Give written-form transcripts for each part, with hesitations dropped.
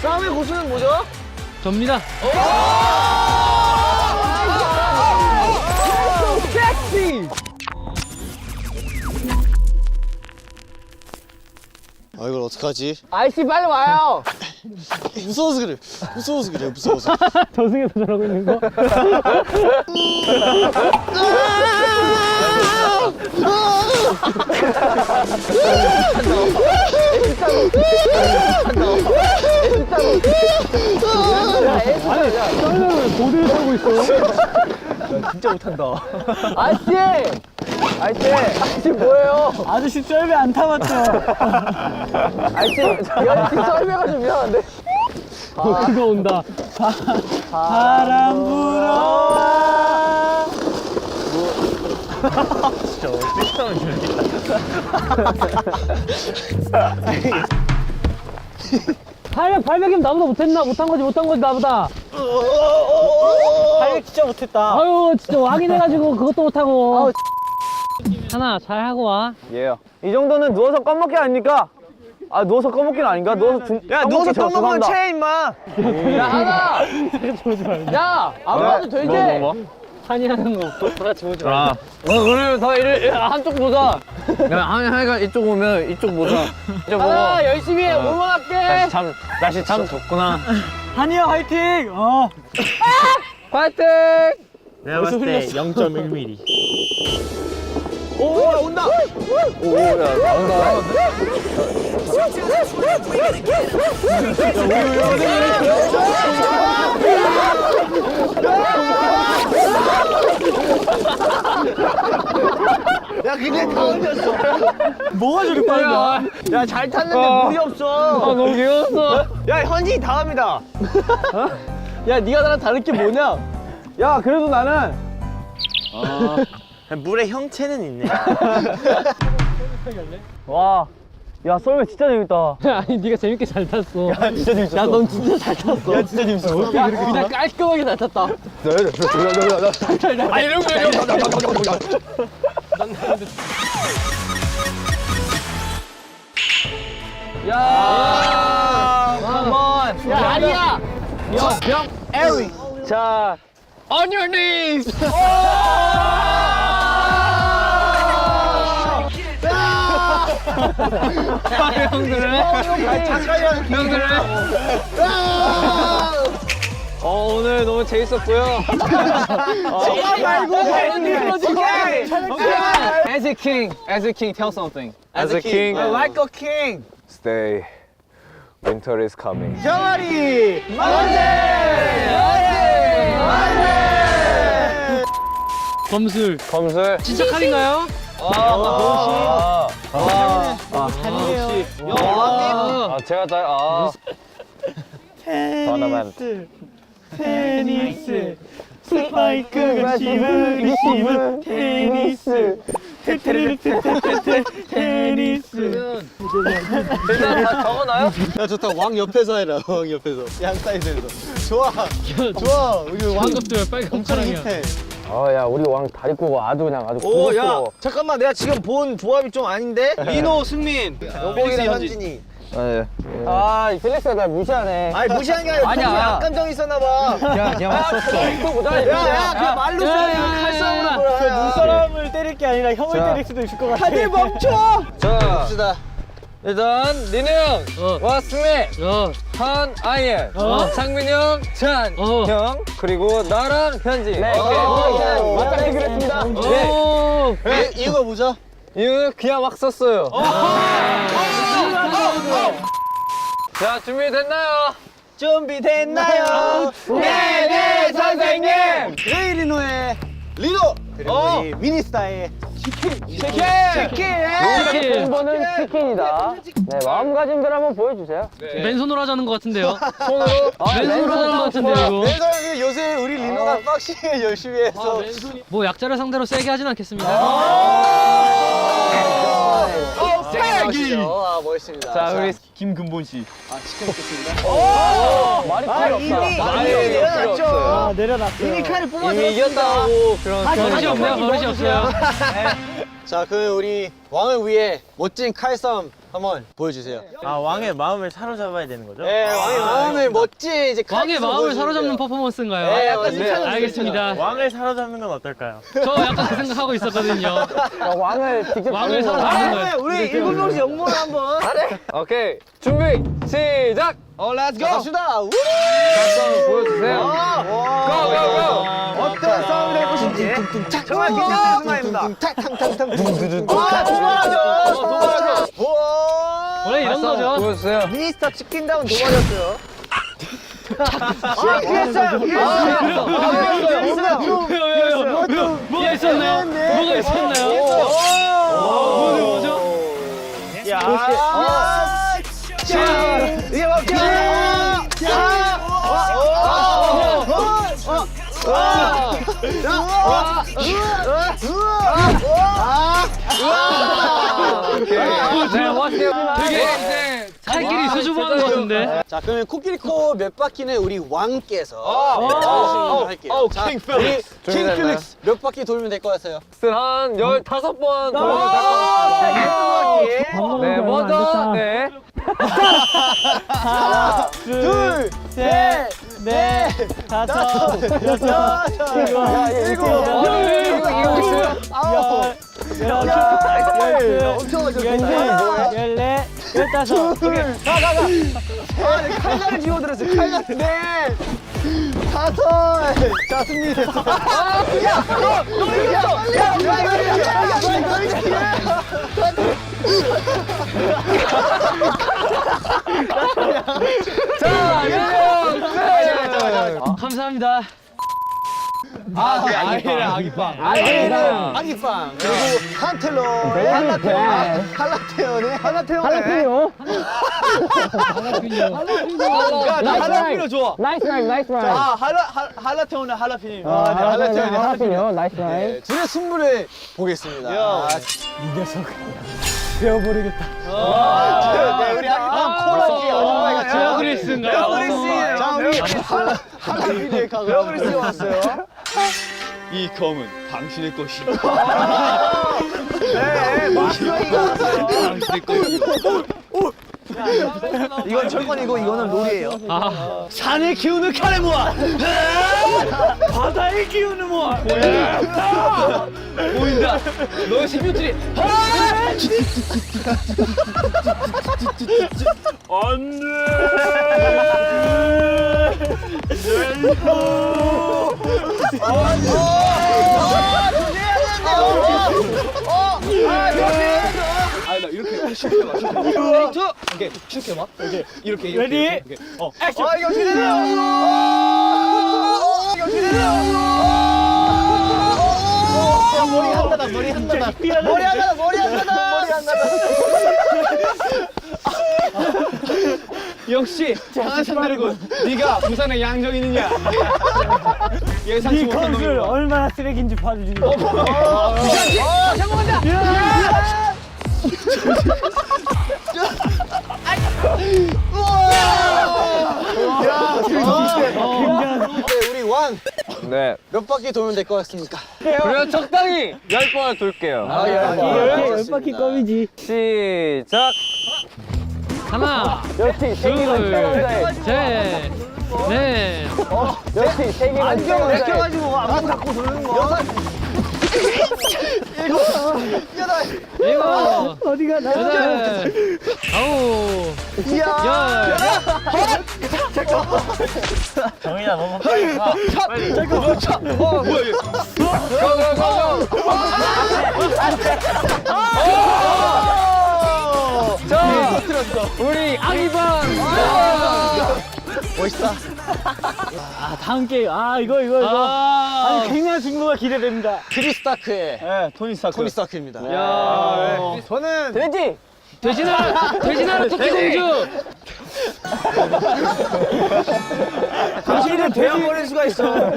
싸움의 고수는 뭐죠? 접니다. 섹시! 아 이걸 어떡하지? 아이씨 빨리 와요. 무서워서 그래. 무서워서 그래. 무서워서. 저승에서 저러고 있는 거? 썰매를 보드를 타고 있어. 진짜 못한다. 아저씨! 아저씨 뭐예요? 아저씨 썰매 안 타봤죠? 아저씨, 아저씨 썰매가 좀 이상한데? 그거 온다. 바람 불어와. 진짜 어떻게 하면 저렇게 800이면 나보다 못한 거지 나보다. 800 진짜 못했다. 아유 진짜 확인해가지고 그것도 못하고. 하나 잘 하고 와. 예요. 이 정도는 누워서 껌먹기 아닙니까? 아 누워서 껌먹기는 아닌가? 야 누워서 껌먹으면 채 임마. 야 하나. 야 안 봐도 되지. 한이 하는 거 같이 보지 마. 그러면 더 한쪽 보자. 야 하니가 이쪽 오면 이쪽 보자. 이쪽 보고. 하나 열심히 응원할게. 날씨 참 덥구나. 한이 형 화이팅. 파이팅. 내가 봤을 때 0.1mm. 오 온다. 오야 나온다. 야 근데 다 흘렸어. 뭐가 저리 빨라? 야 잘 탔는데 물이 없어. 너무 귀여웠어. 야 현이 다음이다. 야 네가 나랑 다를 게 뭐냐? 야 그래도 나는 물의 형체는 있네. 와. 야 썰매 진짜 재밌다. 아니 네가 재밌게 잘 탔어. 야 진짜 재밌었어. 야 넌 진짜 잘 탔어. 야 진짜 재밌었어. 야 그냥 깔끔하게 잘 탔다. 아 이런 거 야, 한번. 야, 아니야. 영, 에리. 자, on your knees. 형들은. 오늘 너무 재밌었고요. 정말 말고 As a king, tell something. As a king. Like a king. Stay. Winter is coming. 정아리 만세! 검술. 검술. 진짜 칼인가요? 제가 토너먼트. 테니스. 스파이크가 씹은 테니스. 테니스. 다 적어놔요? 야 좋다. 왕 옆에서 해라. 왕 옆에서. 양 사이드에서. 좋아. 좋아. 우리 왕 황급들 빨리 엄청 검찰이야. 힙해. 야 우리 왕 다리 꼬고 아주 그냥 아주 오, 야. 고급스러워. 잠깐만. 내가 지금 본 조합이 좀 아닌데? 민호, 승민. 여보이랑 현진이. 아 필릭스가 날 무시하네. 아니 무시한 게 아니라 아니야. 악감정 있었나 봐. 그냥 왔었어. 또 보자. 야, 그냥 말로 써야 칼싸움으로 뭐야. 눈사람을 때릴 게 아니라 형을 때릴 수도 있을 것 같아. 다들 멈춰. 자 봅시다. 일단 니네 형, 왔스미, 한, 아이엔, 상민이 형, 찬, 형, 그리고 나랑 현지. 네, 맞짱 뜨기로 했습니다. 네. 이유가 뭐죠? 이거 그냥 막 썼어요. 자, 준비됐나요? 준비됐나요? 네네, 선생님! 레이리노의 리노! 그리고 우리 미니스타의 치킨! 치킨! 공부는 치킨이다. 네, 마음가짐들 한번 보여주세요. 맨손으로 하자는 것 같은데요? 손으로. 맨손으로 하는 것 같은데요, 이거? 그래서 요새 우리 리노가 박싱을 열심히 해서 뭐 약자를 상대로 세게 하진 않겠습니다. 세기! 멋있습니다. 자, 우리 김근본 씨. 치킨 먹겠습니다. 말이 필요 없다. 말이 내려놨죠. 내려놨어요. 이미 칼을 뽑아서 이미 이겼다고 그런 버릇이 없네요, 버릇이 없어요. 자, 그럼 우리 왕을 위해 멋진 칼싸움 한번 보여주세요. 아, 왕의 마음을 사로잡아야 되는 거죠? 네, 왕의 마음을 멋진 이제 왕의 마음을 사로잡는 퍼포먼스인가요? 네, 약간 네, 알겠습니다. 왕을 사로잡는 건 어떨까요? 저 약간 그 생각하고 있었거든요. 왕을 직접 왕을 사로잡는 거예요. 우리 7명씩 영모를 한번. 오케이 준비 시작. Let's go. 갑시다. 우! 보여주세요. 고고고. 어떤 싸움이 될 것인지 정말 긴장되는 순간입니다. 탕탕탕탕. 도발하죠. 원래 이런 거죠. 보여주세요. 미니스타 치킨다운 도발이었어요. 피했어요. 뭐가 있었나요? 뭐가 있었나요? 뭐죠? 야, 이게 뭐 되게 살길이 수줍어하는 것 같은데. 자, 그러면 코끼리코 몇 바퀴는 우리 왕께서 할게요. 자, 우리 킹 필릭스 몇 바퀴 돌면 될 것 같아요? 한 15번 네, 먼저 네. 둘, 셋, 넷, 다섯, 여섯, 일곱, 아홉, 엄청 어려워. 14, 15. 칼날을 집어들었어요. 칼날. 네. 다섯. 자, 승리됐어. 너 이겼어. 야, 감사합니다. 아기빵. 그리고 한텔로. 할라테오네. 할라피뇨. 나 할라피뇨 좋아. 나이스 라이브, 나이스 라이브. 아, 할라테오네 할라피뇨. 할라테오네. 하라피뇨, 나이스 라이브. 네, 둘의 승부를 보겠습니다. 배워버리겠다. 네, 우리 아기빵 코너지 아줌마가 베어그리스인가요? 자, 우리 할라피뇨에 가고. 베어그리스가 왔어요. 이 검은 당신의 것이다. 네, 마스터이가 왔어요. 당신의 것이다. 이건 철권이고 이거는 롤이에요. 아, 산을 키우는 카레모아. 바다에 키우는 모아. 보인다. 너의 생명줄이. 레디. 액션. 이거 어떻게 되나요? 이거 어떻게 되나요? 머리 한다다, 머리 한다다. 머리 한다다, 머리 한다다. 머리 한다다. 역시 장한산 드래곤. 네가 부산의 양정이느냐? 예상치 못한 놈이구나. 얼마나 쓰레기인지 봐주지. 성공한다. 우리 왕. 네. 몇 바퀴 돌면 될 것 같습니까? 그래요 적당히 10번을 돌게요. 열 바퀴 껌이지. 시작. 하나, 역시 세계가 둘, 최강자의. 셋, 넷. 역시 세계가 안경 최강자의. 벗겨가지고 안경 갖고 도는 거. 일곱, 어디가 나? 여덟, 아홉, 열. 정인아 너무 빨리 가. 자, 우리 아기방. 멋있다. 아, 다음 게임. 아, 이거. 아니, 굉장한 승부가 기대됩니다. 크리 스타크의 네, 토니 스타크. 토니 스타크입니다. 저는 돼지. 돼지나라 토끼 공주. 당신을 베어버릴 수가 있어.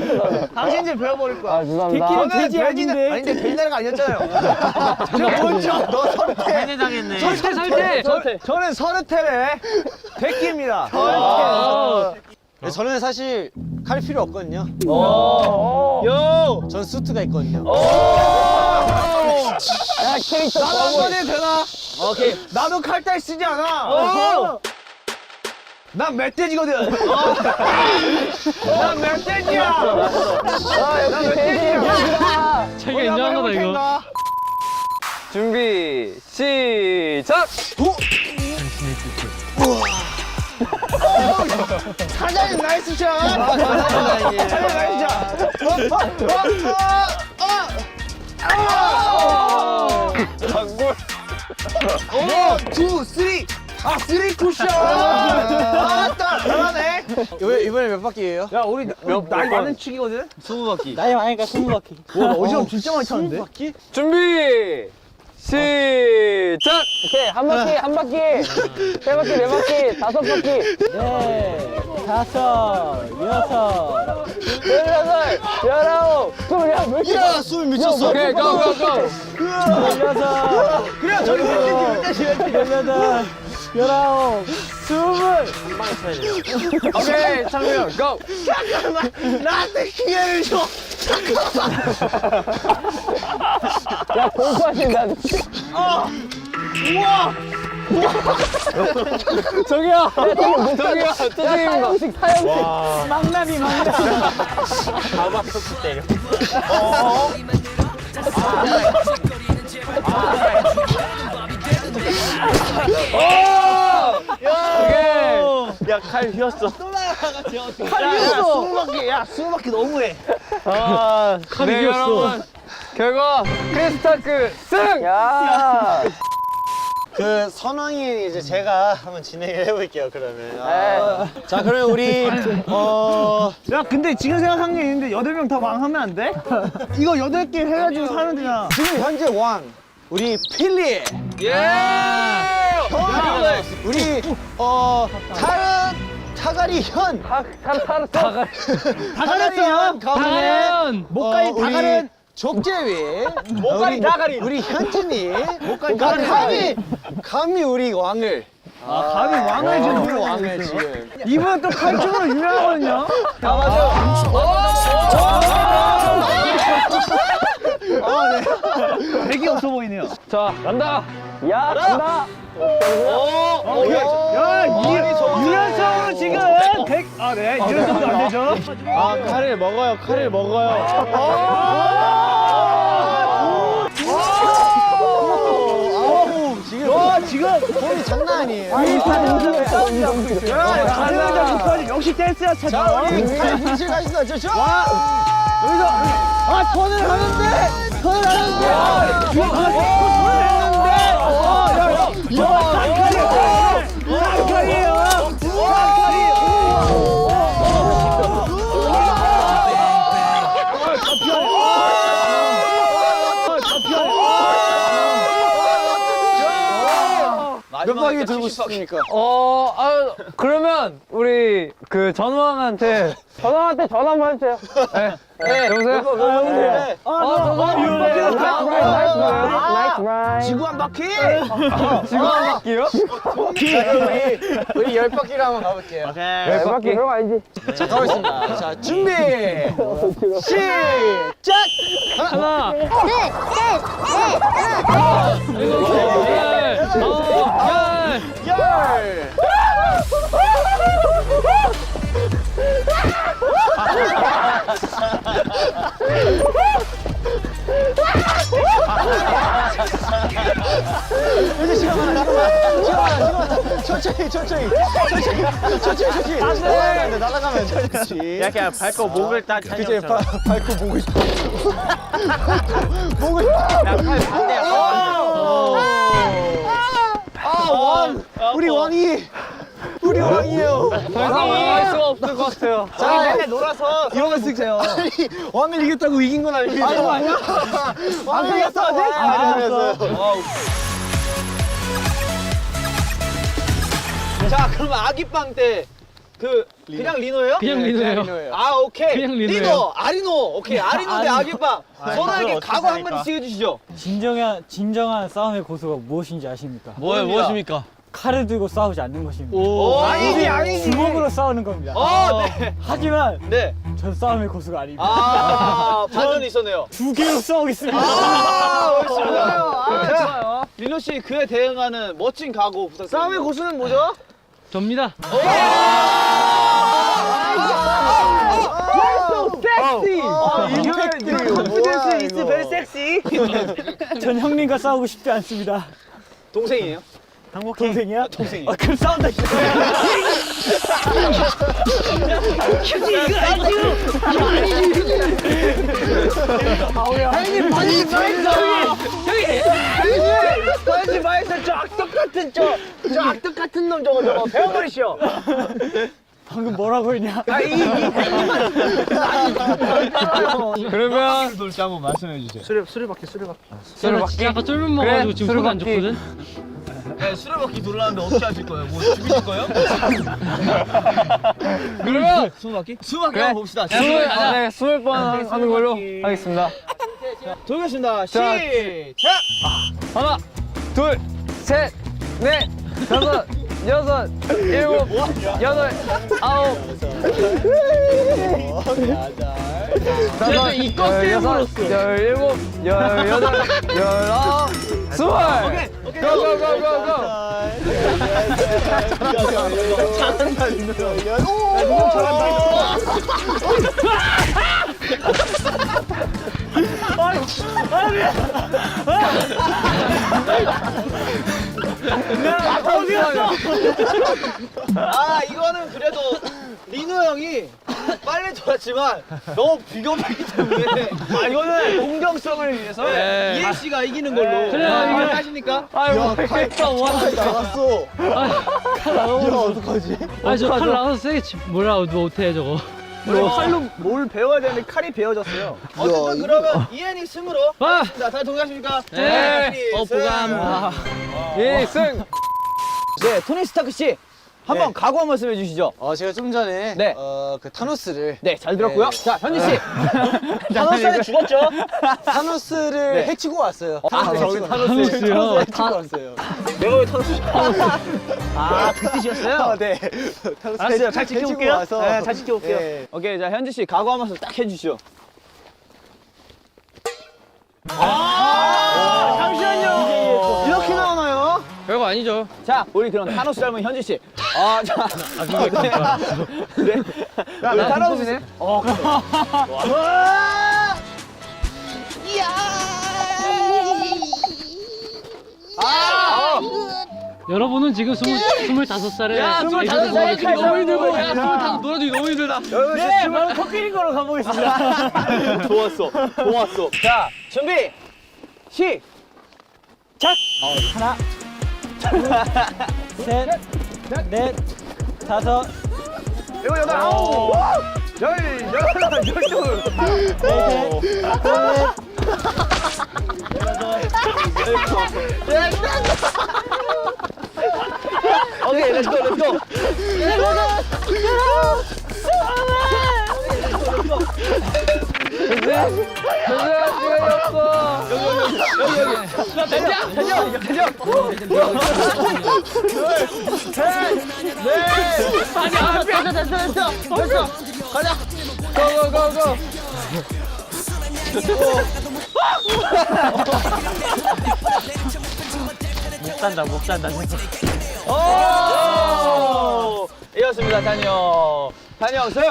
당신 좀 베어버릴 거야. 아, 죄송합니다. 저는 돼지 아닌데. 아닌데 돼지나라가 아니었잖아요. 저 먼저 너 설태. 설태. 저는 서르텔의 백기입니다. 네, 저는 사실 칼 필요 없거든요. 요. 전 수트가 있거든요. 야, 캐릭터. 나도 한번 해도 되나? 오케이. 나도 칼날 쓰지 않아. 난 멧돼지거든. 난 멧돼지야. 난 멧돼지야. 자기가 인정한 거다 이거. 준비 시작. 사장님 나이스 샷. 사장님 나이스 장골. 원, 투, 쓰리. 아, 쓰리 쿠션. 맞다. 잘하네. 이번에 몇 바퀴예요? 야 우리 나이 많은 축이거든. 20바퀴. 나이 많으니까 20바퀴. 와 어지럼 진짜 많이 탔는데. 20바퀴? 준비 시작. 오케이 한 바퀴 한 바퀴 세 바퀴 네 바퀴 다섯 바퀴 네, 다섯, 여섯, 16 19 20 야, 숨 미쳤어. 오케이 고고고. 열여섯, 그래 저기 멧돼지. 18, 19, 20. 오케이 창명 고. 나한테 기회를 줘. 야 공부하신다 저기요. 저기요. 사형식 사형식 망나니. 야칼 휘었어. 야 20바퀴 너무해. 네 여러분 결과 크리스타크 승. 야 그 선왕이 이제 제가 한번 진행을 해볼게요. 그러면. 자 그러면 우리 야 근데 지금 생각한 게 있는데 8명 다 왕하면 안 돼? 이거 8개 해가지고 사면 되잖아. 지금 현재 왕 우리 필리. 예. 우리 타가리 현. 다가렸어. 다가연. 목까지 다가른. 족제위. 목까지 다가리. 우리 현진이. 목까지 다가리. 감히 우리 왕을. 감히 왕을 지금 우리 왕을 지금. 이분은 또 칼춤으로 유명하거든요. 네. 되게 없어 보이네요. 자 간다. 야 간다 야, 유연성으로 지금 100. 아, 네. 유연성도 안 되죠. 아 칼을 먹어요. 칼을 먹어요. 지금 폼이 장난 아니에요. 가능하다. 역시 댄스야 자 찾아. 우리 빛을 가시다. 저 여기서 턴을 하는데 턴을 하는데 몇 바퀴 들고 싶습니까? 그러면 우리 그 전왕한테 전화한테 전화 한번 해주세요 여보세요. 나이스 라인 지구 한 바퀴. 지금 한 바퀴요? 우리 10바퀴를 한번 가볼게요. 네 바퀴 그럼 알지 자 가보겠습니다. 자 준비 시작. 하나. 열. 이제 시간 많아. 천천히. 날아가면 돼. 약간 밟고 목을 딱 그제 밟고 목을 목을 왕 우리 왕이 우리 왕이에요. 더 이상 올라갈 수가 없을 것 같아요. 자 놀아서 이런 거 쓰세요. 아니 왕을 이겼다고 이긴 건 아닙니다. 아니야? 왕을 이겼어 아직? 안 이겼어요. 자, 그러면 아기빵 때 그냥 리노예요? 그냥 리노예요 아, 오케이. 그냥 리노예요. 리노, 아리노. 오케이, 아리노 대 아기빵. 서로에게 각오 한마디씩 해주시죠. 진정한 싸움의 고수가 무엇인지 아십니까? 무엇입니까? 칼을 들고 싸우지 않는 것입니다. 아니지. 주먹으로 싸우는 겁니다. 네. 하지만 네. 전 싸움의 고수가 아닙니다. 반전이 있었네요. 두 개로 싸우겠습니다. 좋아요. 리노 씨 그에 대응하는 멋진 각오 부탁드립니다. 싸움의 고수는 뭐죠? 접니다. Confidence is very sexy. 전 형님과 싸우고 싶지 않습니다. 동생이에요? 동생이야? 동생이. 아, 그럼 싸운다. 형님 반지 마있어. 형님 반지 마있어. 저 악덕 같은 놈 저거 배워버리시오. 방금 뭐라고 했냐? 그러면 수레바퀴 아까 쫄면 먹어가지고 지금 소리가 안 좋거든. 수레바퀴 돌아가는데 어떻게 하실 거예요? 뭐 죽이실 거예요? 그러면 수박이 한번 봅시다. 스물 네, 20번 하는 걸로 하겠습니다. 돌겠습니다. 자, 시작. 하나, 둘, 셋, 넷, 다섯, 여섯, 일곱, 여덟, 아홉, 다섯, 열여섯, 열일곱, 열여덟, 열아홉, 스물. 고고고고고. 아 이거는 그래도 리노 형이 빨리 돌았지만 너무 비겁하기 때문에 이거는 공정성을 위해서 이해 씨가 이기는 걸로. 그래요, 이거. 하십니까? 아이고, 했다 와. 나갔어. 아, 저 칼 나와서 세게 뭐라 못해 저거. 칼로 뭘 배워야 되는데 칼이 베어졌어요. 어쨌든 그러면 이해니 승으로. 아! 자, 다들 동의하십니까? 네. 보감. 이승. 네, 토니 스타크 씨. 한번 각오 한 말씀 해주시죠. 제가 좀 전에 네. 그 타노스를 네, 잘 들었고요. 네. 자, 현지 씨. 타노스한테 죽었죠? 타노스를 네. 해치고 왔어요. 저기 타노스요. 해치고 왔어요. 내가 왜 타노스? 그 뜻이었어요? 네. 알았어요. 잘 지켜볼게요. 와서. 네, 잘 지켜볼게요. 네. 오케이, 자, 현지 씨 각오 한 말씀 딱 해주시죠. 잠시만요. 이렇게 나오나요? 별거 아니죠. 자, 우리 그럼 타노스 닮은 현지 씨. 자, 네. 네. 우리 타노스네. 여러분은 지금 25살에 야, 25살에 칼 너무 힘들고. 야, 25 놀아주기 너무 힘들다. 네, 바로 코끼리 거로 가보겠습니다. 좋았어. 자, 준비. 시작. 하나, 둘, 셋, 넷, 다섯, 일곱, 여덟, 아홉, 열, 열하나, 열둘. 오케이, 렛츠고. 고고고고. 못 산다. 오! 이었습니다, 단영 승!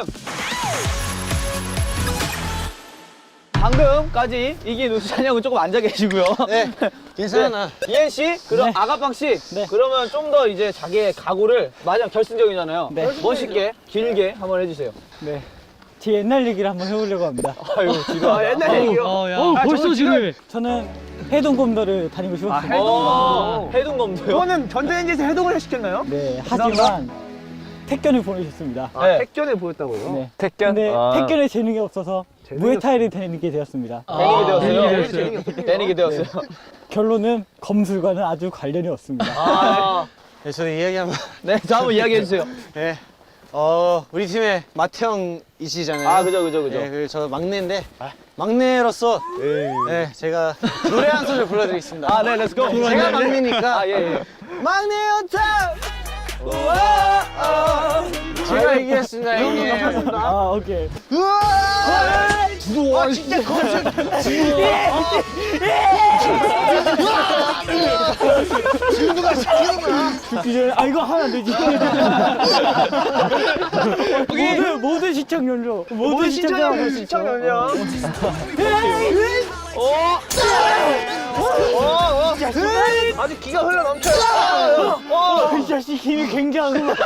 방금까지 이긴 우수 찬영은 조금 앉아 계시고요. 네. 괜찮아. 이엔 씨, 그럼 네. 아가빵 씨, 네. 그러면 좀 더 이제 자기의 각오를 마지막 결승전이잖아요. 네. 멋있게, 길게 한번 해주세요. 네. 제 옛날 얘기를 한번 해보려고 합니다. 아유, 지금 옛날 얘기요. 벌써 지루해. 저는 해동검도를 다니고 싶었습니다. 해동검도요? 그거는 전자레인지에서 해동을 시켰나요? 네, 하지만 택견을 보내셨습니다. 네. 택견을 보였다고요? 네. 택견. 근데 택견에 재능이 없어서 무에타이를 다니게 되었습니다. 데니게 되었어요. 결론은 검술과는 아주 관련이 없습니다. 네, 저도 이야기 한번. 네, 자, 한번 이야기해주세요. 네. 우리 팀의 마태형이시잖아요. 아, 그죠. 네, 저 막내인데 막내로서 네, 제가 노래 한 소절 불러드리겠습니다. 아, 네, 렛츠고. 제가 막내니까 예. 막내 연타. 제가 이기겠습니다, 형님. 아, 오케이. 우와! 와 진짜 거슬. 진우가 시키는 거야. 죽기 전에 아 이거 하면 안 되지. 모든 시청 연료. 모든 시청 연료. 시청 연령. 아주 기가 흘러 넘쳐요. 이 자식 힘이 굉장하구만.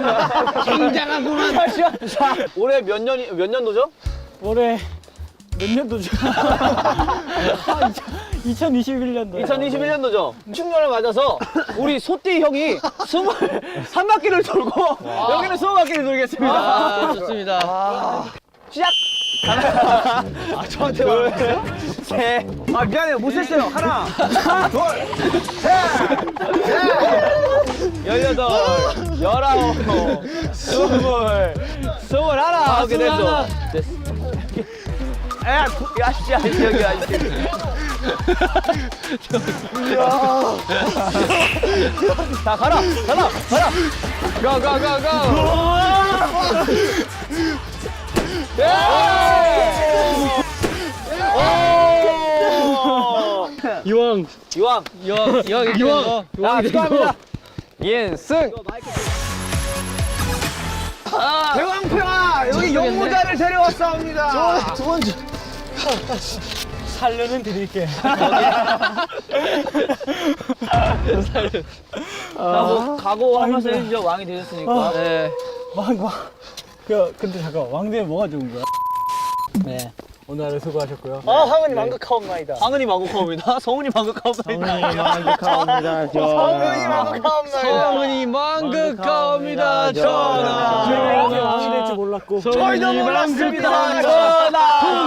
올해 몇 년도죠? 올해 몇 년도죠? 2021년도. 2021년도죠. 충년을 맞아서 우리 소띠 형이 23바퀴를 돌고 여기는 20바퀴를 돌겠습니다. 아, 좋습니다. 시작! 저한테 말했어요? 셋, 아 미안해요 못 셌어요. 하나, 둘, 18, 19, 20, 21. 이렇게 됐어. 야씨, 여기. 자, 가라. 가. 이왕 이왕. 자, 축하합니다. 이승. 대왕평화 여기 영모자를 데려왔사옵니다. 살려는 드릴게. 각오하면서 해주죠. 왕이 되셨으니까. 네. 근데 잠깐 왕되면 뭐가 좋은 거야? 네. 오늘 하루 수고하셨고요. 황은이 망극하옵나이다. 황은이 망국하옵니다. 성훈이 망국하옵니다. 성은이 망극하옵니다. 전하. 저희가 왕이 될 줄 몰랐고. 저희도 몰랐습니다. 전하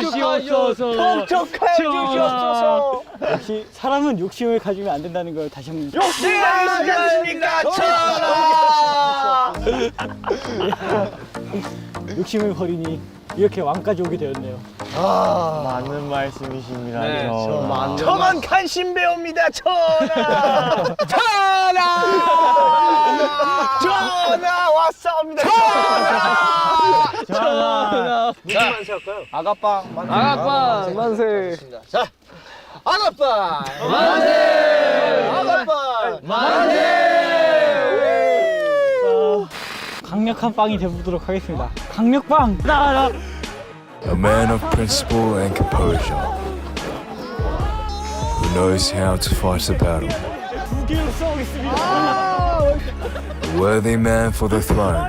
주시옵소서. 촉촉하여 주시옵소서. 역시 사람은 욕심을 가지면 안 된다는 걸 다시 한번. 욕심이시지 않습니까? 전하. 욕심을 버리니 이렇게 왕까지 오게 되었네요. 맞는 말씀이십니다. 네, 저건 간신배우입니다. 전하. 전하 왔사옵니다. 전하. 누구 만세 할까요? 아가빵 만세. 자, 아가빵 만세. 아가빵 만세. 강력한 빵이 되보도록 하겠습니다. 강력빵! 따라! A man of principle and composure, who knows how to fight a battle. 두 개로 싸우겠습니다. A worthy man for the throne,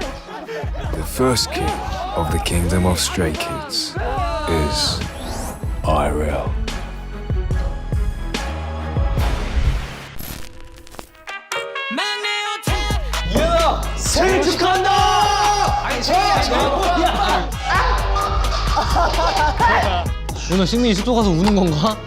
the first king of the kingdom of Stray Kids, is IRL. 생일 축하한다. 오늘 승민이 숙소 가서 우는 건가?